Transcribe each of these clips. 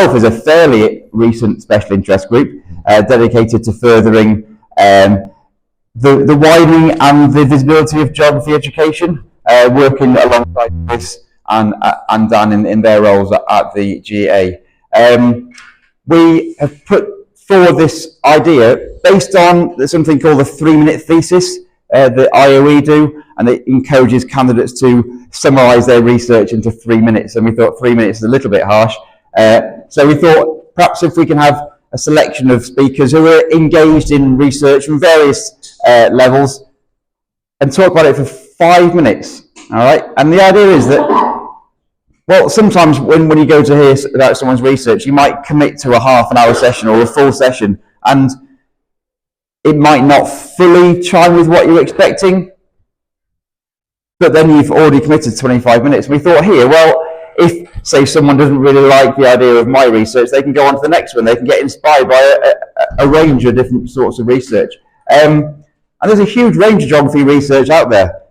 itself is a fairly recent special interest group dedicated to furthering the widening and the visibility of geography education, working alongside Chris and Dan in their roles at the GA. We have put forward this idea based on something called the 3-minute thesis that IOE do, and it encourages candidates to summarise their research into 3 minutes, and we thought 3 minutes is a little bit harsh. So we thought perhaps if we can have a selection of speakers who are engaged in research from various levels and talk about it for 5 minutes, all right? And the idea is that, well, sometimes when you go to hear about someone's research, you might commit to a half-an-hour session or a full session, and it might not fully chime with what you're expecting, but then you've already committed 25 minutes. We thought here, well, if, say, someone doesn't really like the idea of my research, they can go on to the next one. They can get inspired by a range of different sorts of research. And there's a huge range of geography research out there,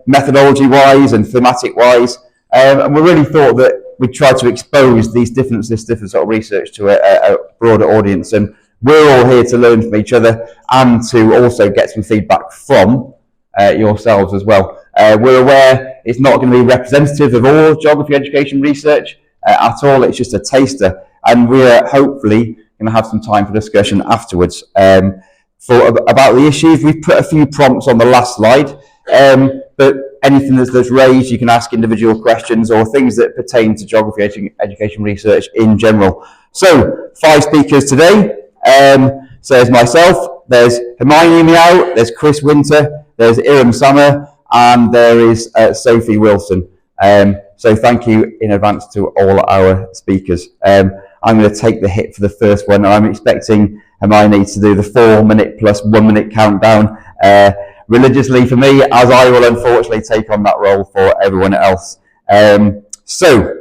methodology-wise and thematic-wise. And we really thought that we'd try to expose this different sort of research to a broader audience. And we're all here to learn from each other and to also get some feedback from yourselves as well. We're aware it's not going to be representative of all geography education research at all. It's just a taster, and we're hopefully going to have some time for discussion afterwards about the issues. We've put a few prompts on the last slide, but anything that's raised, you can ask individual questions or things that pertain to geography education research in general. So 5 speakers today. So there's myself, there's Hermione Meow, there's Chris Winter, there's Iram Summer, and there is Sophie Wilson. So thank you in advance to all our speakers. I'm going to take the hit for the first one. I'm expecting Hermione to do the 4-minute plus 1 minute countdown religiously for me, as I will unfortunately take on that role for everyone else. So